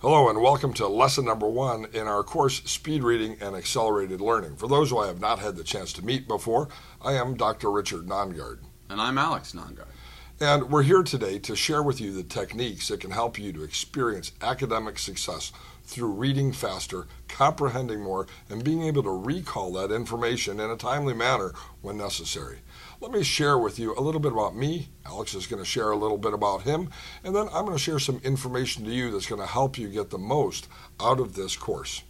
Hello and welcome to lesson number 1 in our course Speed Reading and Accelerated Learning. For those who I have not had the chance to meet before, I am Dr. Richard Nongard. And I'm Alex Nongard. And we're here today to share with you the techniques that can help you to experience academic success through reading faster, comprehending more, and being able to recall that information in a timely manner when necessary. Let me share with you a little bit about me. Alex is going to share a little bit about him, and then I'm going to share some information to you that's going to help you get the most out of this course.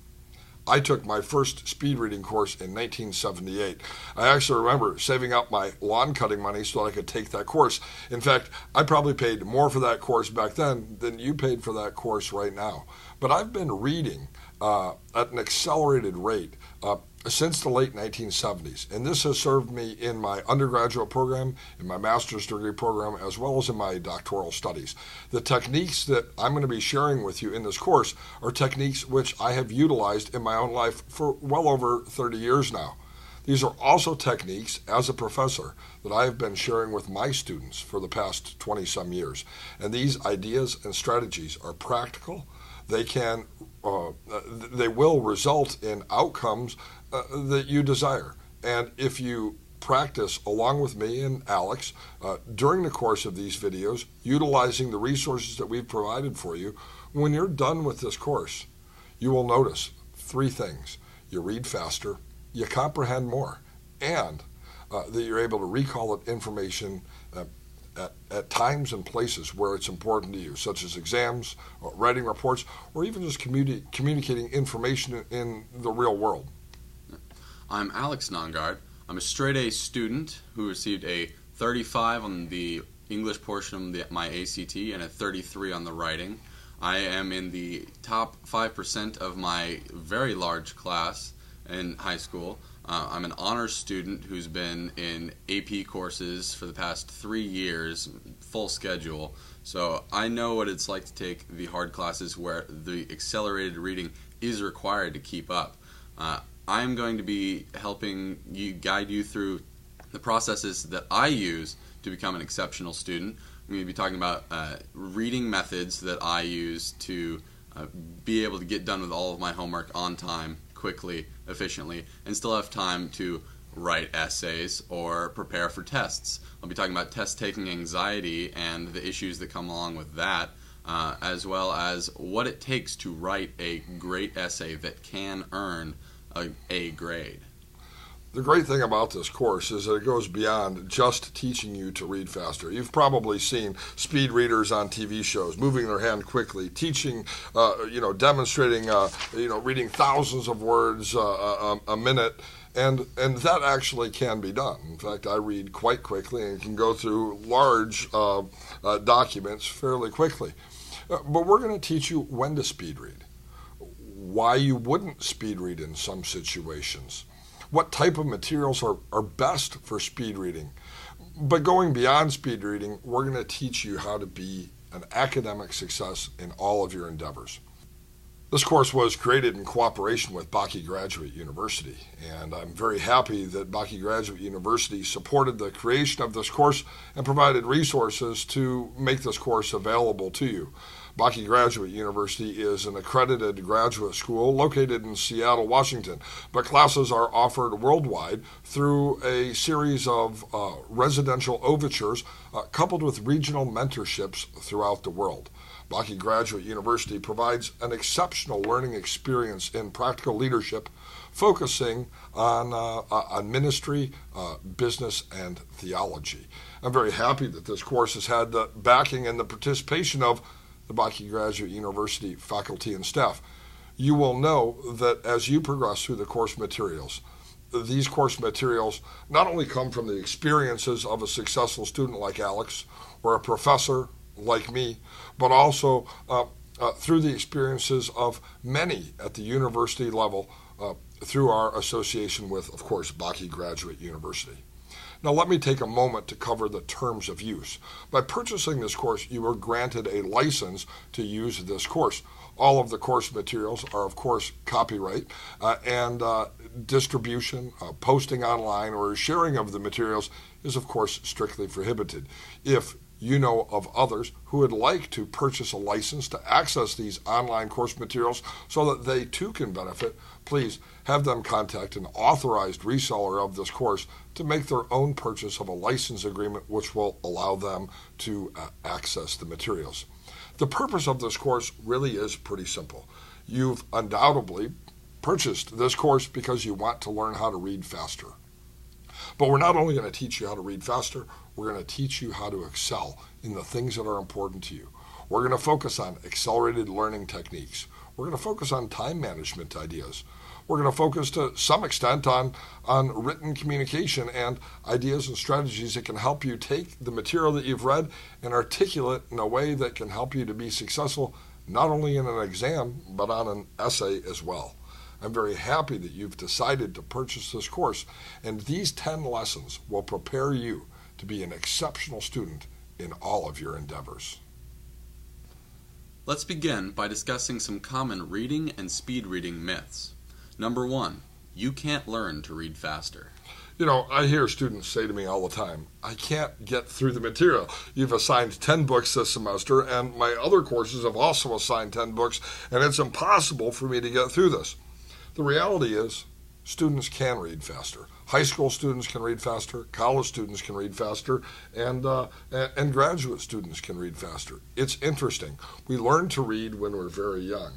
I took my first speed reading course in 1978. I actually remember saving up my lawn cutting money so that I could take that course. In fact, I probably paid more for that course back then than you paid for that course right now. But I've been reading at an accelerated rate since the late 1970s, and this has served me in my undergraduate program, in my master's degree program, as well as in my doctoral studies. The techniques that I'm going to be sharing with you in this course are techniques which I have utilized in my own life for well over 30 years now. These are also techniques, as a professor, that I have been sharing with my students for the past 20-some years. And these ideas and strategies are practical. They will result in outcomes that you desire. And if you practice along with me and Alex during the course of these videos, utilizing the resources that we've provided for you, when you're done with this course, you will notice 3 things. You read faster, you comprehend more, and that you're able to recall that information at times and places where it's important to you, such as exams, or writing reports, or even just communicating information in the real world. I'm Alex Nongard. I'm a straight-A student who received a 35 on the English portion of my ACT and a 33 on the writing. I am in the top 5% of my very large class in high school. I'm an honors student who's been in AP courses for the past 3 years, full schedule. So I know what it's like to take the hard classes where the accelerated reading is required to keep up. I'm going to be helping guide you through the processes that I use to become an exceptional student. I'm going to be talking about reading methods that I use to be able to get done with all of my homework on time, quickly, efficiently, and still have time to write essays or prepare for tests. I'll be talking about test-taking anxiety and the issues that come along with that, as well as what it takes to write a great essay that can earn an A grade. The great thing about this course is that it goes beyond just teaching you to read faster. You've probably seen speed readers on TV shows moving their hand quickly, teaching, demonstrating, reading thousands of words a minute, and that actually can be done. In fact, I read quite quickly and can go through large documents fairly quickly. But we're going to teach you when to speed read, why you wouldn't speed read in some situations, what type of materials are best for speed reading. But going beyond speed reading, we're going to teach you how to be an academic success in all of your endeavors. This course was created in cooperation with Bakke Graduate University, and I'm very happy that Bakke Graduate University supported the creation of this course and provided resources to make this course available to you. Bakke Graduate University is an accredited graduate school located in Seattle, Washington, but classes are offered worldwide through a series of residential overtures coupled with regional mentorships throughout the world. Bakke Graduate University provides an exceptional learning experience in practical leadership, focusing on ministry, business, and theology. I'm very happy that this course has had the backing and the participation of the Bakke Graduate University faculty and staff. You will know that as you progress through the course materials, these course materials not only come from the experiences of a successful student like Alex or a professor like me, but also through the experiences of many at the university level through our association with, of course, Bakke Graduate University. Now let me take a moment to cover the terms of use. By purchasing this course, you are granted a license to use this course. All of the course materials are, of course, copyright, and distribution, posting online, or sharing of the materials is, of course, strictly prohibited. If you know of others who would like to purchase a license to access these online course materials so that they too can benefit, please have them contact an authorized reseller of this course to make their own purchase of a license agreement which will allow them to access the materials. The purpose of this course really is pretty simple. You've undoubtedly purchased this course because you want to learn how to read faster. But we're not only going to teach you how to read faster, we're going to teach you how to excel in the things that are important to you. We're going to focus on accelerated learning techniques. We're going to focus on time management ideas. We're going to focus to some extent on written communication and ideas and strategies that can help you take the material that you've read and articulate in a way that can help you to be successful not only in an exam, but on an essay as well. I'm very happy that you've decided to purchase this course, and these 10 lessons will prepare you to be an exceptional student in all of your endeavors. Let's begin by discussing some common reading and speed reading myths. Number 1, you can't learn to read faster. You know, I hear students say to me all the time, I can't get through the material. You've assigned 10 books this semester, and my other courses have also assigned 10 books, and it's impossible for me to get through this. The reality is, students can read faster. High school students can read faster, college students can read faster, and graduate students can read faster. It's interesting. We learn to read when we're very young.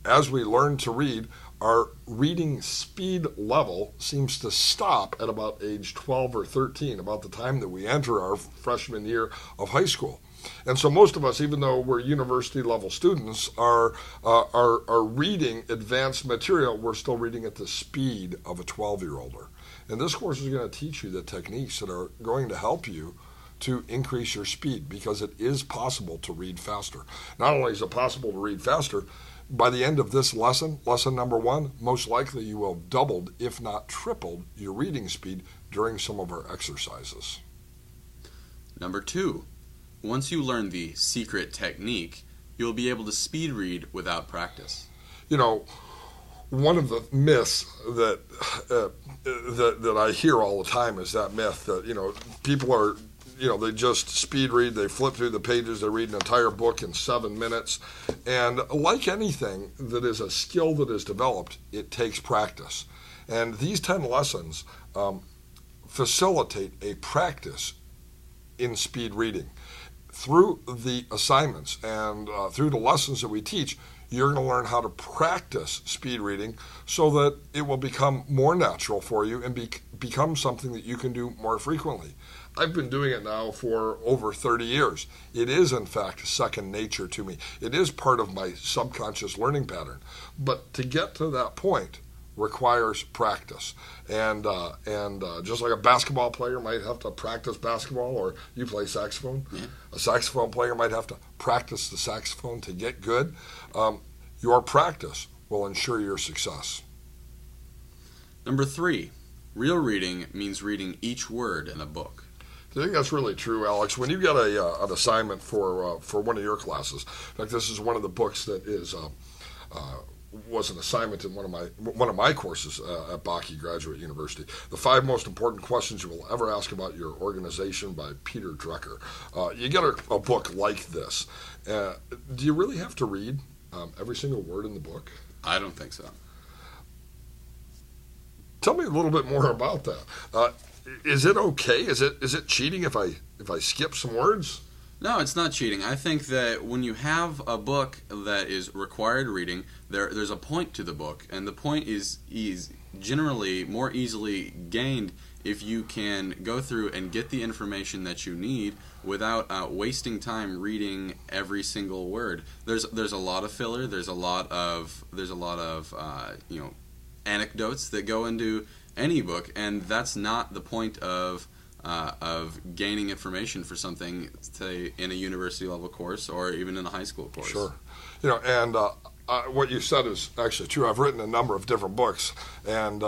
As we learn to read, our reading speed level seems to stop at about age 12 or 13, about the time that we enter our freshman year of high school. And so most of us, even though we're university level students, are reading advanced material. We're still reading at the speed of a 12-year-older. And this course is going to teach you the techniques that are going to help you to increase your speed, because it is possible to read faster. Not only is it possible to read faster, by the end of this lesson, lesson number 1, most likely you will have doubled, if not tripled, your reading speed during some of our exercises. Number 2, once you learn the secret technique, you'll be able to speed read without practice. You know, one of the myths that I hear all the time is that myth that, you know, people are, you know, they just speed read, they flip through the pages, they read an entire book in 7 minutes. And like anything that is a skill that is developed, it takes practice. And these 10 lessons facilitate a practice in speed reading. Through the assignments and through the lessons that we teach, you're going to learn how to practice speed reading so that it will become more natural for you and become something that you can do more frequently. I've been doing it now for over 30 years. It is, in fact, second nature to me. It is part of my subconscious learning pattern. But to get to that point requires practice. And just like a basketball player might have to practice basketball, or you play saxophone, a saxophone player might have to practice the saxophone to get good. Your practice will ensure your success. Number 3, real reading means reading each word in a book. I think that's really true, Alex. When you get an assignment for one of your classes, in fact, this is one of the books that was an assignment in one of my courses at Bakke Graduate University. The 5 most important questions you will ever ask about your organization by Peter Drucker. You get a book like this. Do you really have to read every single word in the book? I don't think so. Tell me a little bit more about that. Is it okay? Is it cheating if I skip some words? No, it's not cheating. I think that when you have a book that is required reading, there's a point to the book, and the point is generally more easily gained if you can go through and get the information that you need without wasting time reading every single word. There's a lot of filler. There's a lot of anecdotes that go into any book, and that's not the point of gaining information for something, say, in a university level course or even in a high school course. Sure. You know, and what you said is actually true. I've written a number of different books, and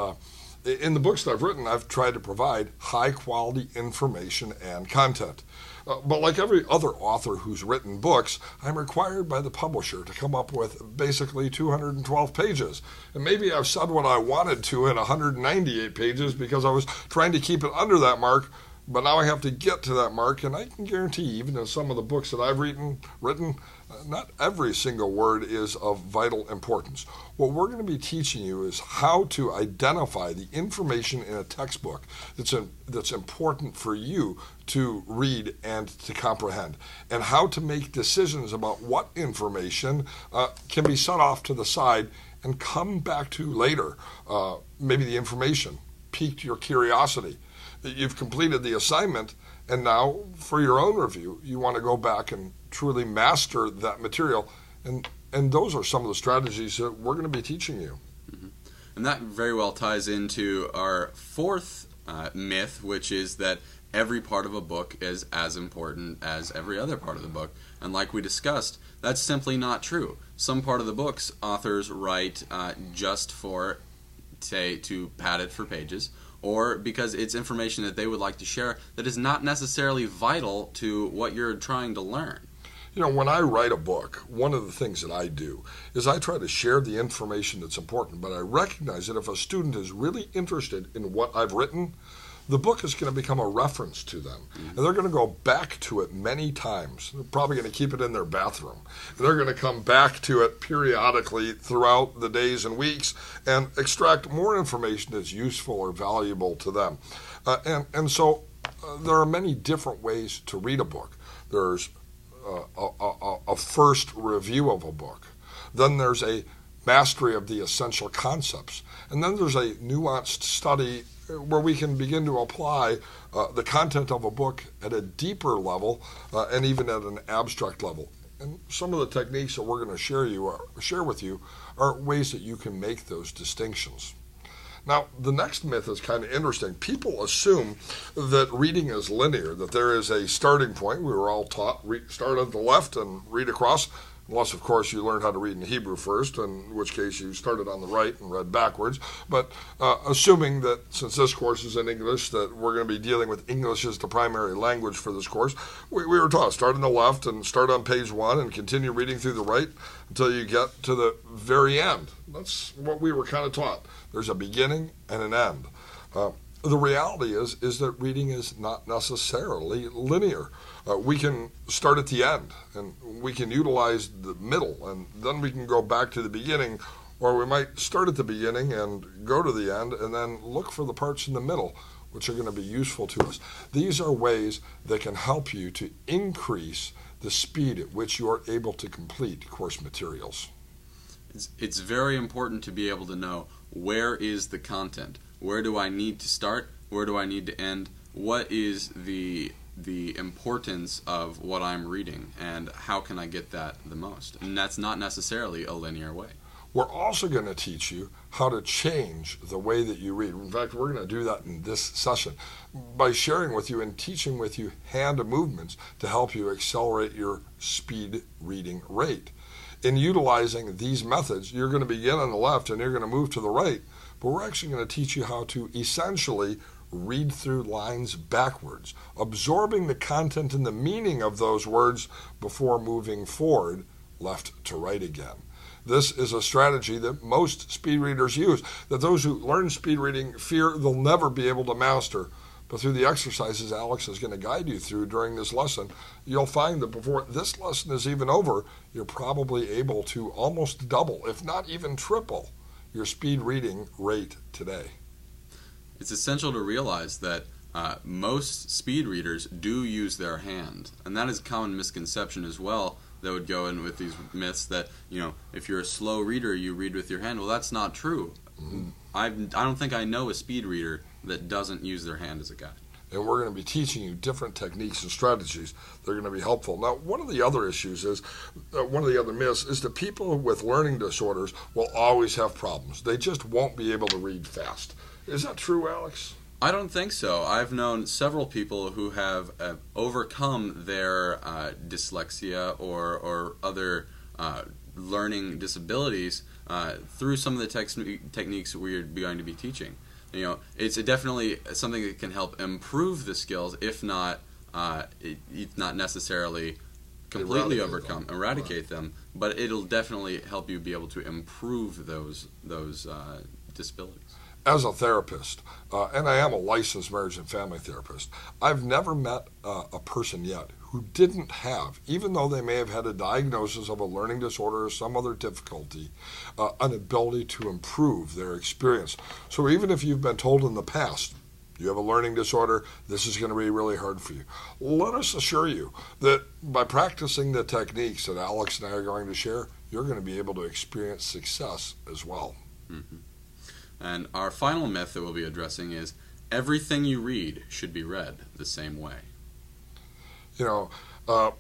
in the books that I've written, I've tried to provide high quality information and content. But like every other author who's written books, I'm required by the publisher to come up with basically 212 pages. And maybe I've said what I wanted to in 198 pages because I was trying to keep it under that mark, But now I have to get to that mark, and I can guarantee, even in some of the books that I've written, not every single word is of vital importance. What we're going to be teaching you is how to identify the information in a textbook that's important for you to read and to comprehend, and how to make decisions about what information can be set off to the side and come back to later. Maybe the information piqued your curiosity. You've completed the assignment, and now for your own review, you want to go back and truly master that material. And those are some of the strategies that we're going to be teaching you. Mm-hmm. And that very well ties into our fourth myth, which is that every part of a book is as important as every other part of the book. And like we discussed, that's simply not true. Some part of the books authors write just for, say, to pad it for pages, or because it's information that they would like to share that is not necessarily vital to what you're trying to learn. You know, when I write a book, one of the things that I do is I try to share the information that's important, but I recognize that if a student is really interested in what I've written, the book is going to become a reference to them. And they're going to go back to it many times. They're probably going to keep it in their bathroom. And they're going to come back to it periodically throughout the days and weeks and extract more information that's useful or valuable to them. So there are many different ways to read a book. There's a first review of a book. Then there's a mastery of the essential concepts. And then there's a nuanced study where we can begin to apply the content of a book at a deeper level and even at an abstract level. And some of the techniques that we're going to share with you are ways that you can make those distinctions. Now, the next myth is kind of interesting. People assume that reading is linear, that there is a starting point. We were all taught start at the left and read across. Unless, of course, you learned how to read in Hebrew first, in which case you started on the right and read backwards. But assuming that since this course is in English, that we're going to be dealing with English as the primary language for this course, we were taught start on the left and start on page 1 and continue reading through the right until you get to the very end. That's what we were kind of taught. There's a beginning and an end. The reality is that reading is not necessarily linear. We can start at the end, and we can utilize the middle, and then we can go back to the beginning, or we might start at the beginning and go to the end, and then look for the parts in the middle, which are going to be useful to us. These are ways that can help you to increase the speed at which you are able to complete course materials. It's very important to be able to know where is the content. Where do I need to start? Where do I need to end? What is the importance of what I'm reading, and how can I get that the most? And that's not necessarily a linear way. We're also going to teach you how to change the way that you read. In fact, we're going to do that in this session by sharing with you and teaching with you hand movements to help you accelerate your speed reading rate. In utilizing these methods, you're going to begin on the left and you're going to move to the right, but we're actually going to teach you how to essentially read through lines backwards, absorbing the content and the meaning of those words before moving forward, left to right again. This is a strategy that most speed readers use, that those who learn speed reading fear they'll never be able to master. But through the exercises Alex is going to guide you through during this lesson, you'll find that before this lesson is even over, you're probably able to almost double, if not even triple, your speed reading rate today. It's essential to realize that most speed readers do use their hand, and that is a common misconception as well that would go in with these myths that, if you're a slow reader, you read with your hand. Well, that's not true. Mm-hmm. I don't think I know a speed reader that doesn't use their hand as a guide. And we're going to be teaching you different techniques and strategies that are going to be helpful. Now, one of the other issues is, one of the other myths is that people with learning disorders will always have problems. They just won't be able to read fast. Is that true, Alex? I don't think so. I've known several people who have overcome their dyslexia or other learning disabilities through some of the techniques we're going to be teaching. It's definitely something that can help improve the skills, if not necessarily completely eradicate them, but it'll definitely help you be able to improve those disabilities. As a therapist, and I am a licensed marriage and family therapist, I've never met a person yet who didn't have, even though they may have had a diagnosis of a learning disorder or some other difficulty, an ability to improve their experience. So even if you've been told in the past, you have a learning disorder, this is going to be really hard for you. Let us assure you that by practicing the techniques that Alex and I are going to share, you're going to be able to experience success as well. Mm-hmm. And our final myth that we'll be addressing is everything you read should be read the same way. You know,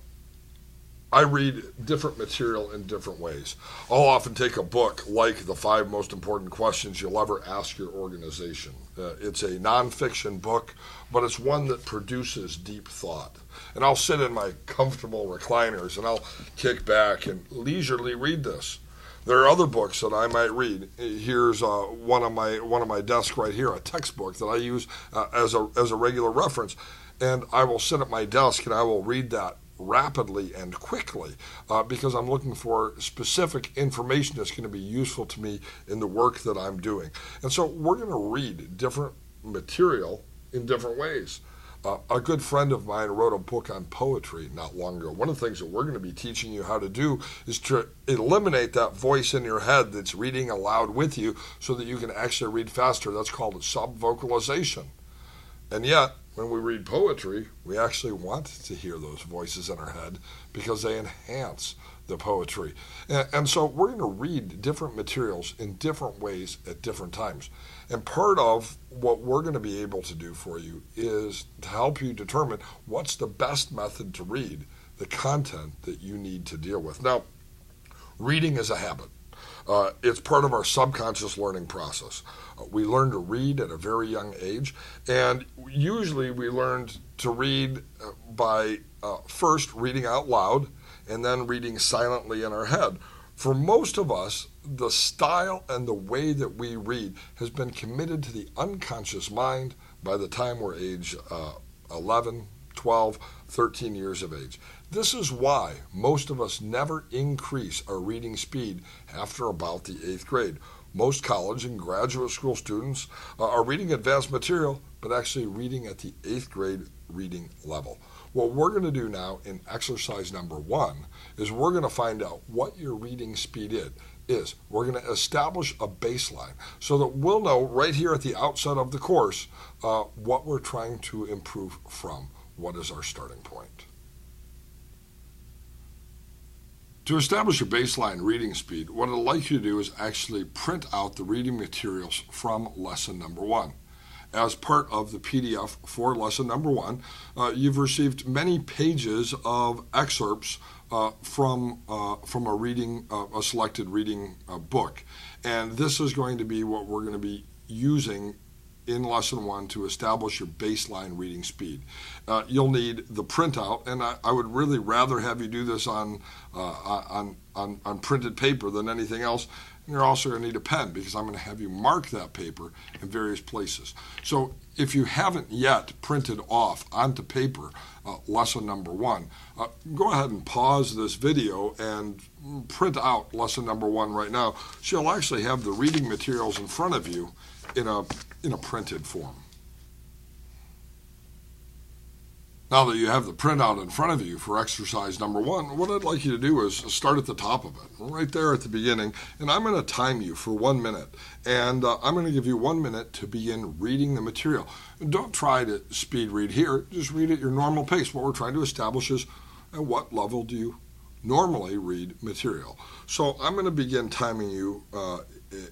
I read different material in different ways. I'll often take a book like The 5 Most Important Questions You'll Ever Ask Your Organization. It's a nonfiction book, but it's one that produces deep thought. And I'll sit in my comfortable recliners and I'll kick back and leisurely read this. There are other books that I might read. Here's one on my desk right here, a textbook that I use as a regular reference. And I will sit at my desk and I will read that rapidly and quickly because I'm looking for specific information that's going to be useful to me in the work that I'm doing. And so we're going to read different material in different ways. A good friend of mine wrote a book on poetry not long ago. One of the things that we're going to be teaching you how to do is to eliminate that voice in your head that's reading aloud with you so that you can actually read faster. That's called subvocalization. And yet, when we read poetry, we actually want to hear those voices in our head because they enhance the poetry. And so we're going to read different materials in different ways at different times. And part of what we're going to be able to do for you is to help you determine what's the best method to read the content that you need to deal with. Now, reading is a habit. It's part of our subconscious learning process. We learn to read at a very young age, and usually we learn to read by first reading out loud and then reading silently in our head. For most of us, the style and the way that we read has been committed to the unconscious mind by the time we're age 11, 12, 13 years of age. This is why most of us never increase our reading speed after about the 8th grade. Most college and graduate school students are reading advanced material, but actually reading at the 8th grade reading level. What we're going to do now in exercise number 1 is we're going to find out what your reading speed is. We're going to establish a baseline so that we'll know right here at the outset of the course what we're trying to improve from. What is our starting point? To establish a baseline reading speed, what I'd like you to do is actually print out the reading materials from lesson number 1. As part of the PDF for lesson number 1, you've received many pages of excerpts from a selected reading book. And this is going to be what we're going to be using in lesson 1 to establish your baseline reading speed. You'll need the printout, and I would really rather have you do this on printed paper than anything else. And you're also going to need a pen because I'm going to have you mark that paper in various places. So if you haven't yet printed off onto paper lesson number 1, go ahead and pause this video and print out lesson number 1 right now. So you'll actually have the reading materials in front of you in a printed form. Now that you have the printout in front of you for exercise number 1, what I'd like you to do is start at the top of it, right there at the beginning, and I'm going to time you for 1 minute, and I'm going to give you 1 minute to begin reading the material. Don't try to speed read here, just read at your normal pace. What we're trying to establish is at what level do you normally read material. So I'm going to begin timing you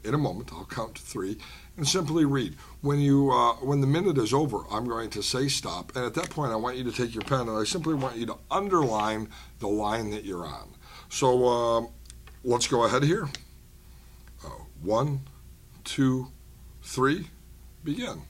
in a moment. I'll count to 3 and simply read. When the minute is over, I'm going to say stop, and at that point I want you to take your pen and I simply want you to underline the line that you're on. So let's go ahead here. 1, 2, 3, begin.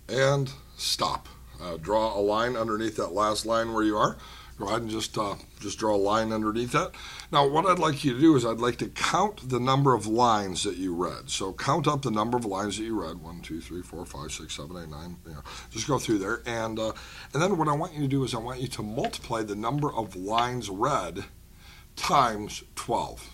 and stop. Draw a line underneath that last line where you are. Go ahead and just draw a line underneath that. Now, what I'd like you to do is I'd like to count the number of lines that you read. So count up the number of lines that you read. 1, 2, 3, 4, 5, 6, 7, 8, 9. Just go through there. And then what I want you to do is I want you to multiply the number of lines read times 12.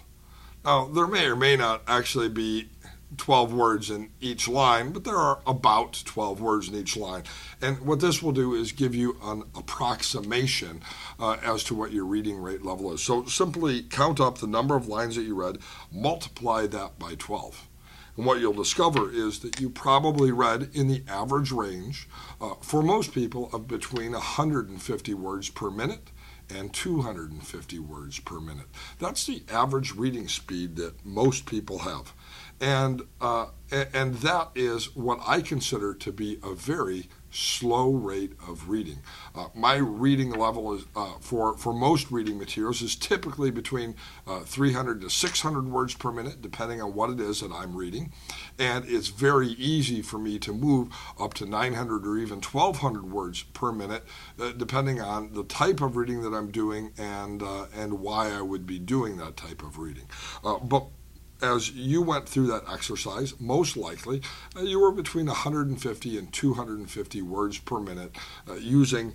Now, there may or may not actually be 12 words in each line, but there are about 12 words in each line. And what this will do is give you an approximation as to what your reading rate level is. So simply count up the number of lines that you read, multiply that by 12. And what you'll discover is that you probably read in the average range, for most people, of between 150 words per minute and 250 words per minute. That's the average reading speed that most people have. And that is what I consider to be a very slow rate of reading. My reading level is for most reading materials is typically between 300 to 600 words per minute, depending on what it is that I'm reading. And it's very easy for me to move up to 900 or even 1,200 words per minute, depending on the type of reading that I'm doing and why I would be doing that type of reading. But as you went through that exercise, most likely you were between 150 and 250 words per minute using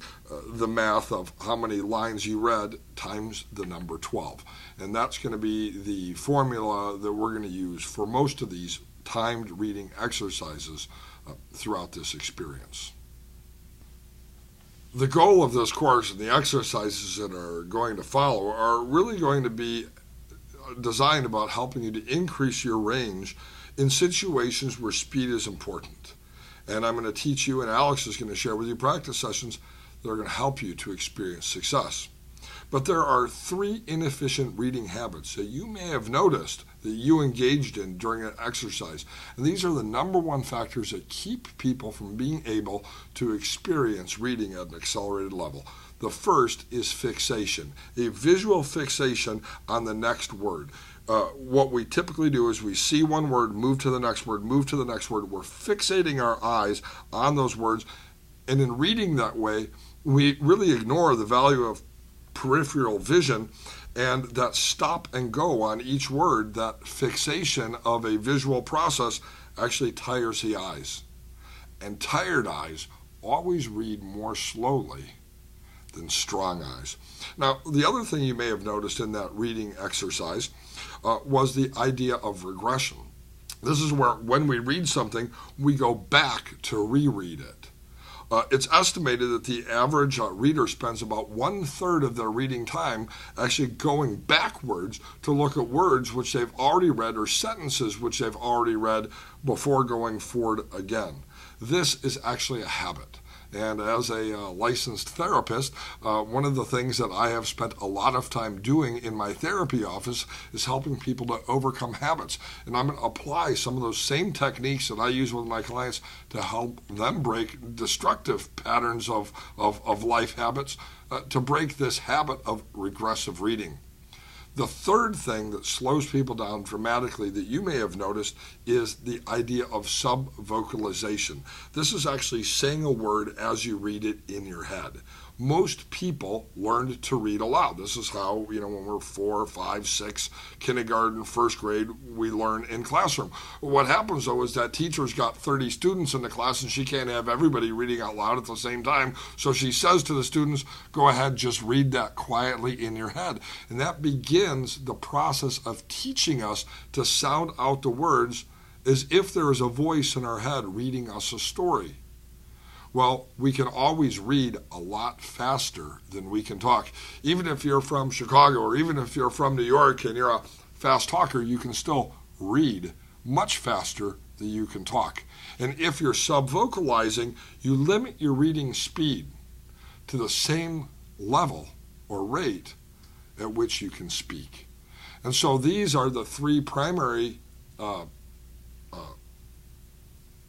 the math of how many lines you read times the number 12. And that's going to be the formula that we're going to use for most of these timed reading exercises throughout this experience. The goal of this course and the exercises that are going to follow are really going to be designed about helping you to increase your range in situations where speed is important. And I'm going to teach you, and Alex is going to share with you practice sessions that are going to help you to experience success. But there are 3 inefficient reading habits that you may have noticed that you engaged in during an exercise. And these are the number 1 factors that keep people from being able to experience reading at an accelerated level. The first is fixation, a visual fixation on the next word. What we typically do is we see one word, move to the next word, move to the next word. We're fixating our eyes on those words. And in reading that way, we really ignore the value of peripheral vision and that stop and go on each word. That fixation of a visual process actually tires the eyes. And tired eyes always read more slowly than strong eyes. Now, the other thing you may have noticed in that reading exercise was the idea of regression. This is where when we read something, we go back to reread it. It's estimated that the average reader spends about 1/3 of their reading time actually going backwards to look at words which they've already read or sentences which they've already read before going forward again. This is actually a habit. And as a licensed therapist, one of the things that I have spent a lot of time doing in my therapy office is helping people to overcome habits. And I'm going to apply some of those same techniques that I use with my clients to help them break destructive patterns of life habits, to break this habit of regressive reading. The third thing that slows people down dramatically that you may have noticed is the idea of subvocalization. This is actually saying a word as you read it in your head. Most people learned to read aloud. This is how, when we're 4, 5, 6, kindergarten, first grade, we learn in classroom. What happens, though, is that teacher's got 30 students in the class and she can't have everybody reading out loud at the same time. So she says to the students, go ahead, just read that quietly in your head. And that begins the process of teaching us to sound out the words as if there is a voice in our head reading us a story. Well, we can always read a lot faster than we can talk. Even if you're from Chicago or even if you're from New York and you're a fast talker, you can still read much faster than you can talk. And if you're subvocalizing, you limit your reading speed to the same level or rate at which you can speak. And so these are the 3 primary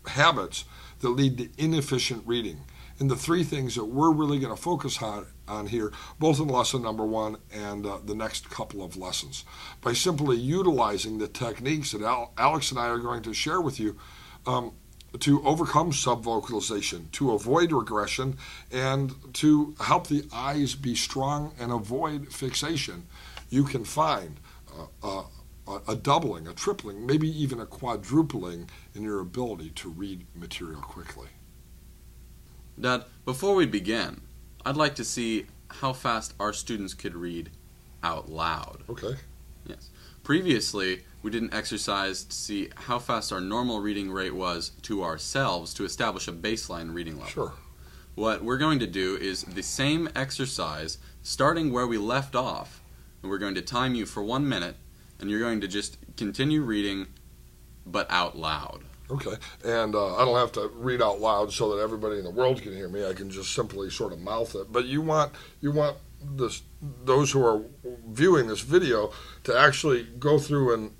habits that lead to inefficient reading. And the 3 things that we're really going to focus on here, both in lesson number 1 and the next couple of lessons. By simply utilizing the techniques that Alex and I are going to share with you, to overcome subvocalization, to avoid regression, and to help the eyes be strong and avoid fixation, you can find a doubling, a tripling, maybe even a quadrupling in your ability to read material quickly. Dad, before we begin, I'd like to see how fast our students could read out loud. Okay. Yes. Previously, we did an exercise to see how fast our normal reading rate was to ourselves to establish a baseline reading level. Sure. What we're going to do is the same exercise, starting where we left off, and we're going to time you for 1 minute, and you're going to just continue reading, but out loud. Okay, and I don't have to read out loud so that everybody in the world can hear me. I can just simply sort of mouth it. But you want those who are viewing this video to actually go through and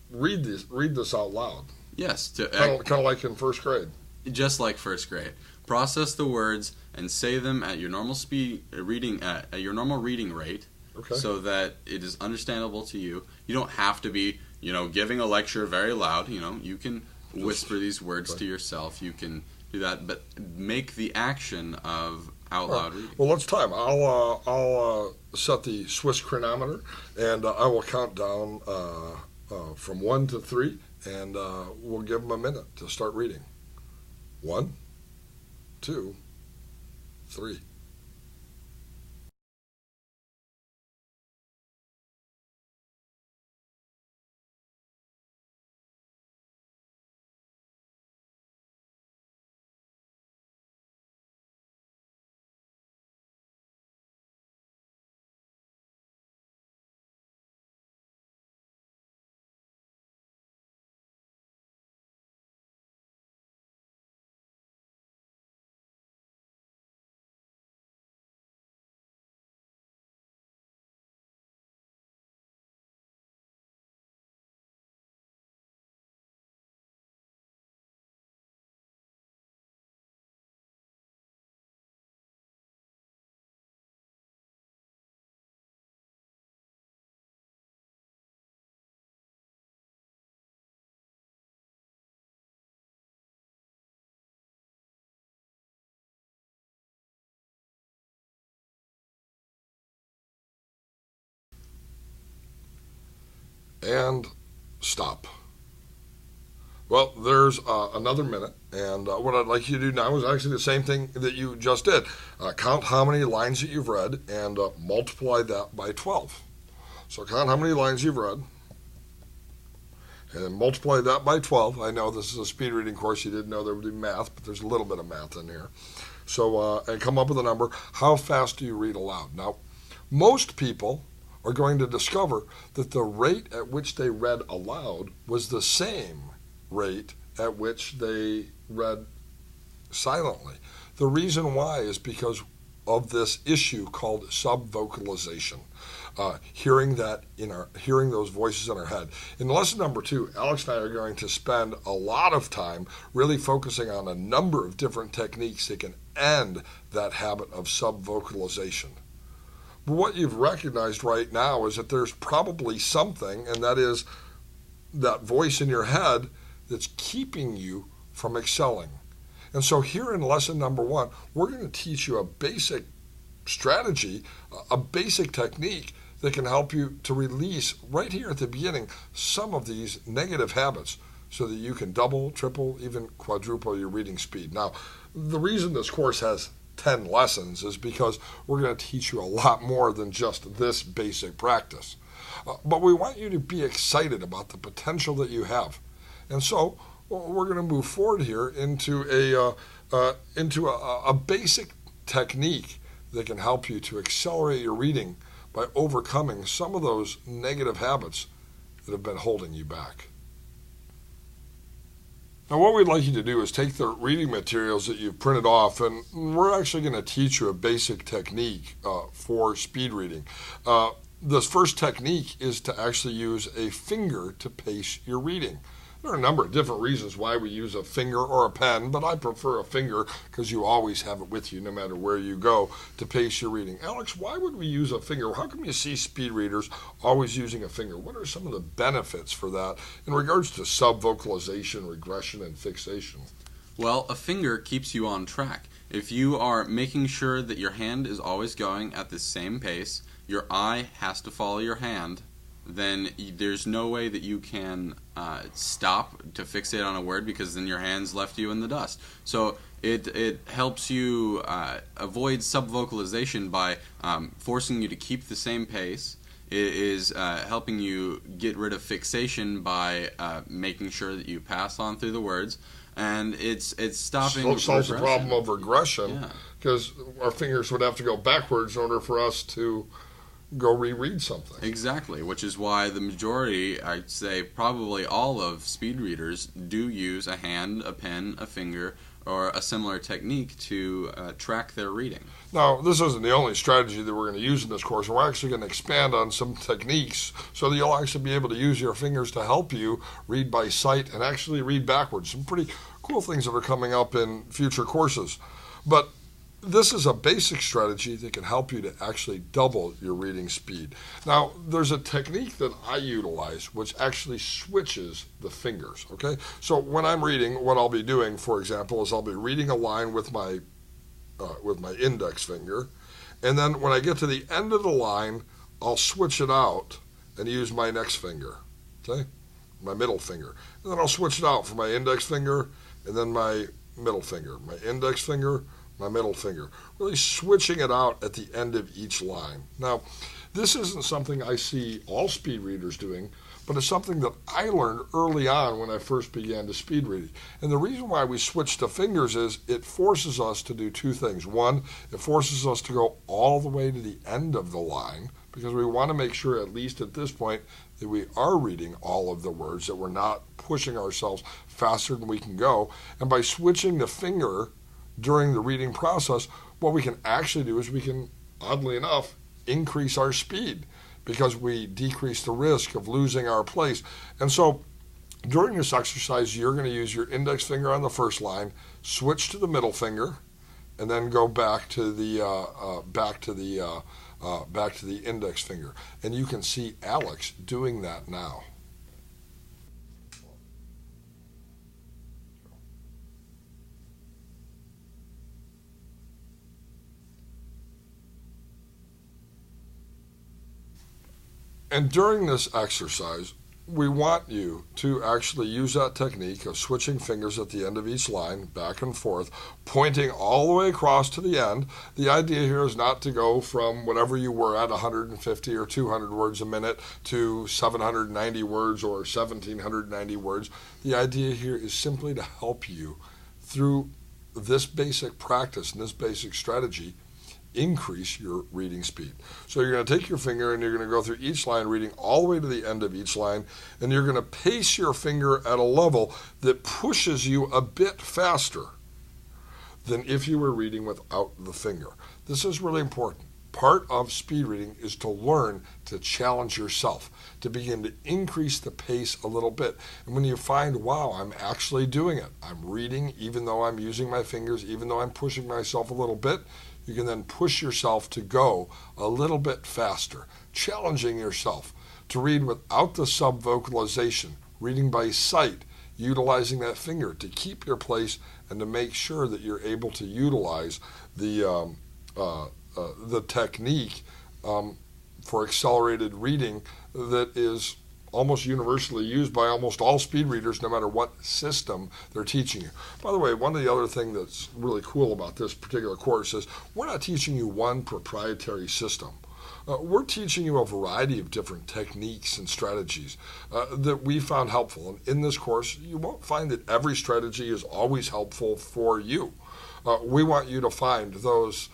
read this out loud. Yes, kind of like in first grade. Just like first grade. Process the words and say them at your normal speed reading at your normal reading rate. Okay. So that it is understandable to you. You don't have to be, giving a lecture very loud. You can whisper these words to yourself. You can do that, but make the action of out loud reading. Well, let's time. I'll set the Swiss chronometer, and I will count down from 1 to 3, and we'll give them a minute to start reading. 1, 2, 3. And stop. Well, there's another minute, and what I'd like you to do now is actually the same thing that you just did. Count how many lines that you've read and multiply that by 12. So count how many lines you've read and multiply that by 12. I know this is a speed reading course. You didn't know there would be math, but there's a little bit of math in here. So, and come up with a number. How fast do you read aloud? Now, most people are going to discover that the rate at which they read aloud was the same rate at which they read silently. The reason why is because of this issue called subvocalization. Hearing those voices in our head. In lesson number 2, Alex and I are going to spend a lot of time really focusing on a number of different techniques that can end that habit of subvocalization. But what you've recognized right now is that there's probably something, and that is that voice in your head that's keeping you from excelling. And so here in lesson number 1, we're going to teach you a basic strategy, a basic technique that can help you to release right here at the beginning some of these negative habits so that you can double, triple, even quadruple your reading speed. Now, the reason this course has 10 lessons is because we're going to teach you a lot more than just this basic practice. But we want you to be excited about the potential that you have. And so we're going to move forward here into a basic technique that can help you to accelerate your reading by overcoming some of those negative habits that have been holding you back. Now, what we'd like you to do is take the reading materials that you've printed off, and we're actually going to teach you a basic technique for speed reading. This first technique is to actually use a finger to pace your reading. There are a number of different reasons why we use a finger or a pen, but I prefer a finger because you always have it with you no matter where you go to pace your reading. Alex, why would we use a finger? How come you see speed readers always using a finger? What are some of the benefits for that in regards to subvocalization, regression, and fixation? Well, a finger keeps you on track. If you are making sure that your hand is always going at the same pace, your eye has to follow your hand, then there's no way that you can stop to fixate on a word, because then your hand's left you in the dust. So it helps you avoid subvocalization by forcing you to keep the same pace. It is helping you get rid of fixation by making sure that you pass on through the words. And it's stopping. Solves the problem of regression, because our fingers would have to go backwards in order for us to go reread something. Exactly, which is why the majority, I'd say probably all of speed readers, do use a hand, a pen, a finger, or a similar technique to track their reading. Now, this isn't the only strategy that we're going to use in this course. We're actually going to expand on some techniques so that you'll actually be able to use your fingers to help you read by sight and actually read backwards. Some pretty cool things that are coming up in future courses. But this is a basic strategy that can help you to actually double your reading speed. Now, there's a technique that I utilize which actually switches the fingers, okay? So when I'm reading, what I'll be doing, for example, is I'll be reading a line with my index finger, and then when I get to the end of the line, I'll switch it out and use my next finger, okay? My middle finger. And then I'll switch it out for my index finger and then my middle finger, my index finger, my middle finger, really switching it out at the end of each line. Now, this isn't something I see all speed readers doing, but it's something that I learned early on when I first began to speed read. And the reason why we switch to fingers is it forces us to do two things. One, it forces us to go all the way to the end of the line, because we want to make sure, at least at this point, that we are reading all of the words, that we're not pushing ourselves faster than we can go. And by switching the finger during the reading process, what we can actually do is we can, oddly enough, increase our speed, because we decrease the risk of losing our place. And so during this exercise, you're going to use your index finger on the first line, switch to the middle finger, and then go back to the index finger. And you can see Alex doing that now. And during this exercise, we want you to actually use that technique of switching fingers at the end of each line, back and forth, pointing all the way across to the end. The idea here is not to go from whatever you were at, 150 or 200 words a minute, to 790 words or 1790 words. The idea here is simply to help you through this basic practice and this basic strategy increase your reading speed. So you're going to take your finger and you're going to go through each line, reading all the way to the end of each line, and you're going to pace your finger at a level that pushes you a bit faster than if you were reading without the finger. This is really important. Part of speed reading is to learn to challenge yourself, to begin to increase the pace a little bit. And when you find, wow, I'm actually doing it, I'm reading even though I'm using my fingers, even though I'm pushing myself a little bit, you can then push yourself to go a little bit faster, challenging yourself to read without the subvocalization, reading by sight, utilizing that finger to keep your place and to make sure that you're able to utilize the technique for accelerated reading that is almost universally used by almost all speed readers, no matter what system they're teaching you. By the way, one of the other things that's really cool about this particular course is we're not teaching you one proprietary system. We're teaching you a variety of different techniques and strategies that we found helpful. And in this course, you won't find that every strategy is always helpful for you. We want you to find those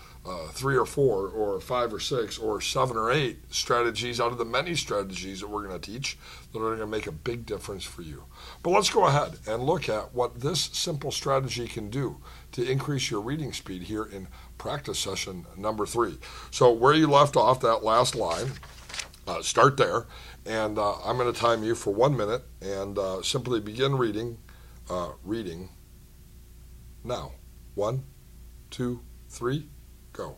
3 or 4 or 5 or 6 or 7 or 8 strategies out of the many strategies that we're going to teach that are going to make a big difference for you. But let's go ahead and look at what this simple strategy can do to increase your reading speed here in practice session number 3. So where you left off, that last line, Start there, and I'm going to time you for 1 minute, and simply begin reading. Reading now. 1, 2, 3, go.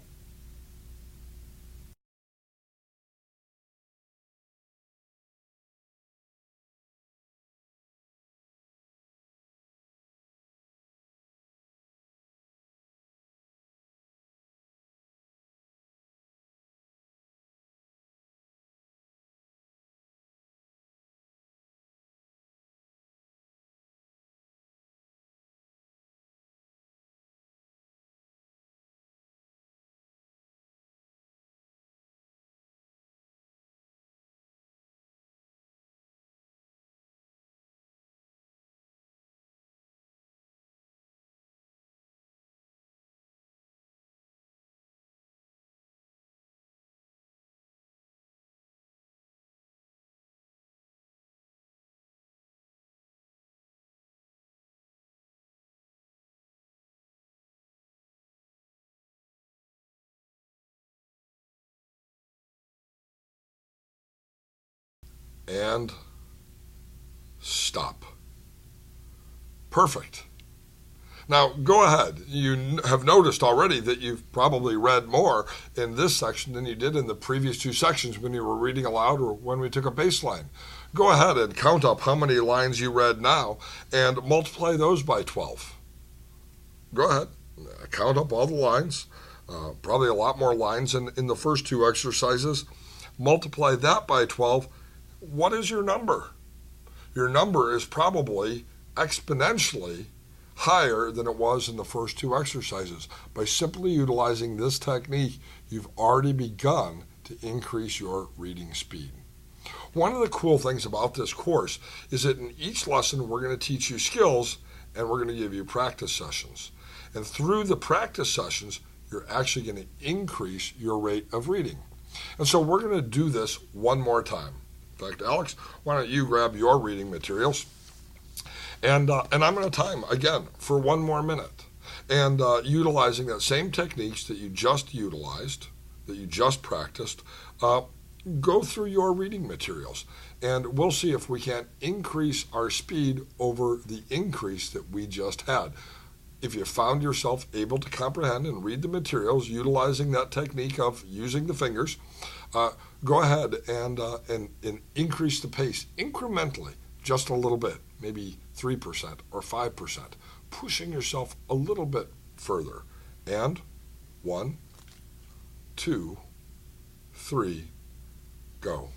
And stop. Perfect. Now, go ahead. You have noticed already that you've probably read more in this section than you did in the previous 2 sections when you were reading aloud or when we took a baseline. Go ahead and count up how many lines you read now and multiply those by 12. Go ahead. Count up all the lines. Probably a lot more lines in the first 2 exercises. Multiply that by 12. What is your number? Your number is probably exponentially higher than it was in the first 2 exercises. By simply utilizing this technique, you've already begun to increase your reading speed. One of the cool things about this course is that in each lesson we're going to teach you skills and we're going to give you practice sessions. And through the practice sessions, you're actually going to increase your rate of reading. And so we're going to do this one more time. In fact, Alex, why don't you grab your reading materials? And I'm going to time, again, for 1 more minute. And utilizing that same techniques that you just utilized, that you just practiced, go through your reading materials. And we'll see if we can increase our speed over the increase that we just had. If you found yourself able to comprehend and read the materials utilizing that technique of using the fingers, go ahead and increase the pace incrementally, just a little bit, maybe 3% or 5%, pushing yourself a little bit further. And 1, 2, 3, go.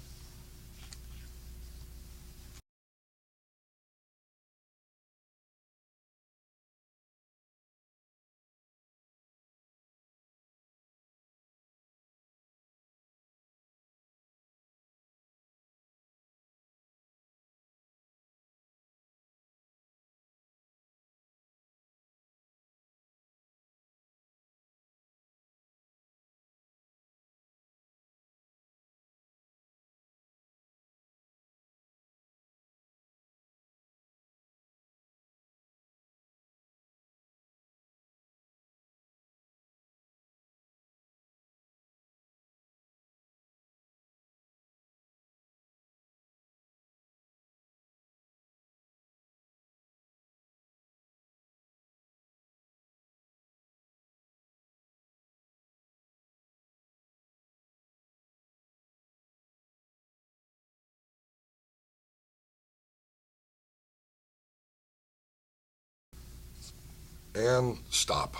And stop.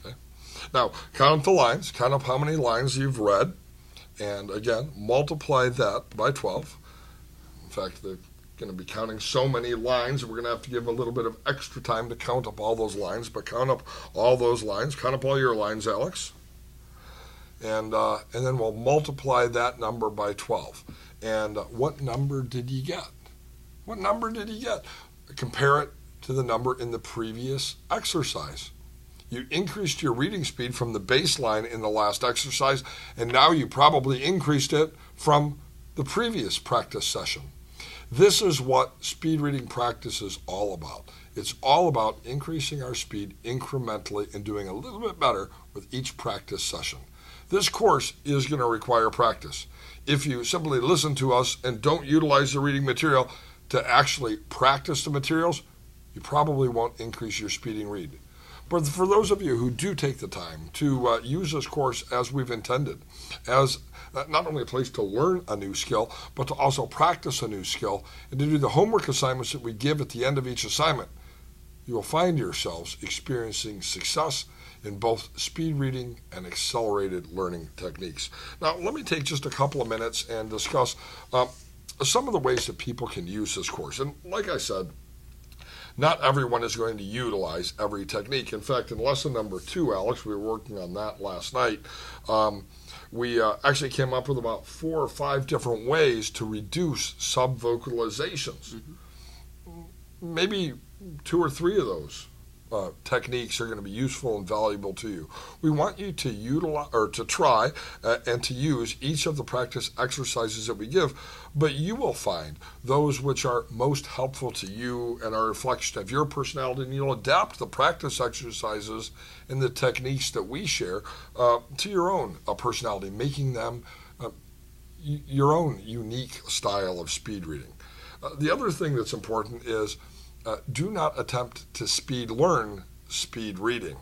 Okay. Now, count the lines. Count up how many lines you've read. And again, multiply that by 12. In fact, they're going to be counting so many lines, we're going to have to give a little bit of extra time to count up all those lines. But count up all those lines. Count up all your lines, Alex. And then we'll multiply that number by 12. And what number did you get? What number did you get? Compare it to the number in the previous exercise. You increased your reading speed from the baseline in the last exercise, and now you probably increased it from the previous practice session. This is what speed reading practice is all about. It's all about increasing our speed incrementally and doing a little bit better with each practice session. This course is going to require practice. If you simply listen to us and don't utilize the reading material to actually practice the materials, you probably won't increase your speeding read. But for those of you who do take the time to use this course as we've intended, as not only a place to learn a new skill, but to also practice a new skill, and to do the homework assignments that we give at the end of each assignment, you will find yourselves experiencing success in both speed reading and accelerated learning techniques. Now, let me take just a couple of minutes and discuss some of the ways that people can use this course. And like I said, not everyone is going to utilize every technique. In fact, in lesson number 2, Alex, we were working on that last night, we actually came up with about 4 or 5 different ways to reduce subvocalizations. Maybe 2 or 3 of those techniques are going to be useful and valuable to you. We want you to utilize or to try and to use each of the practice exercises that we give, but you will find those which are most helpful to you and are a reflection of your personality, and you'll adapt the practice exercises and the techniques that we share to your own personality, making them your own unique style of speed reading. The other thing that's important is do not attempt to speed learn speed reading.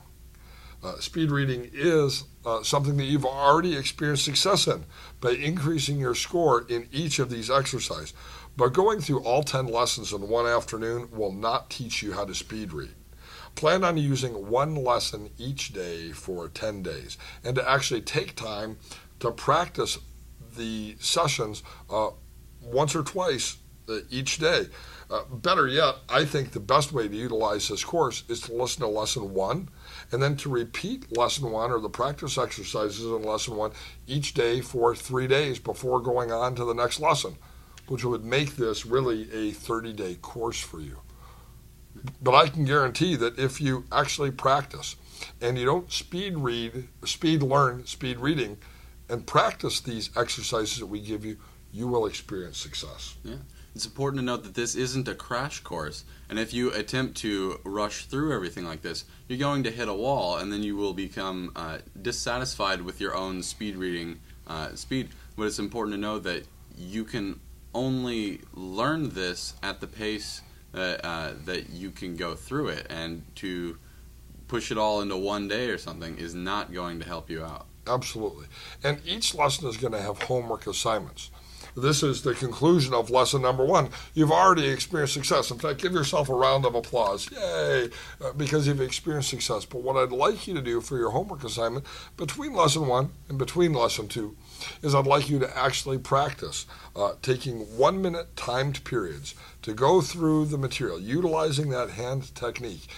Speed reading is something that you've already experienced success in by increasing your score in each of these exercises. But going through all 10 lessons in one afternoon will not teach you how to speed read. Plan on using one lesson each day for 10 days, and to actually take time to practice the sessions once or twice each day. Better yet, I think the best way to utilize this course is to listen to lesson 1 and then to repeat lesson 1 or the practice exercises in lesson 1 each day for 3 days before going on to the next lesson, which would make this really a 30-day course for you. But I can guarantee that if you actually practice and you don't speed learn speed reading, and practice these exercises that we give you, you will experience success. Yeah. It's important to note that this isn't a crash course, and if you attempt to rush through everything like this, you're going to hit a wall, and then you will become dissatisfied with your own speed reading speed. But it's important to know that you can only learn this at the pace that you can go through it, and to push it all into one day or something is not going to help you out. Absolutely. And each lesson is going to have homework assignments. This is the conclusion of lesson number 1. You've already experienced success. In fact, give yourself a round of applause. Yay! Because you've experienced success. But what I'd like you to do for your homework assignment between lesson 1 and between lesson 2 is I'd like you to actually practice taking 1-minute timed periods to go through the material, utilizing that hand technique.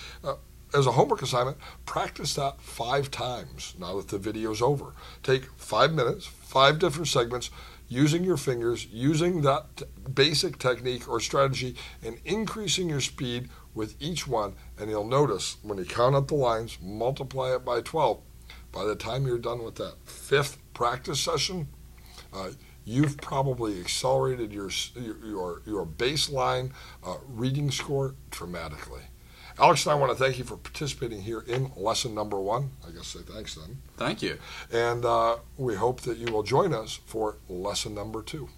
As a homework assignment, practice that 5 times now that the video's over. Take 5 minutes, 5 different segments, using your fingers, using that basic technique or strategy, and increasing your speed with each one. And you'll notice when you count up the lines, multiply it by 12, by the time you're done with that 5th practice session, you've probably accelerated your baseline reading score dramatically. Alex and I want to thank you for participating here in lesson number 1. I guess say thanks then. Thank you. And we hope that you will join us for lesson number 2.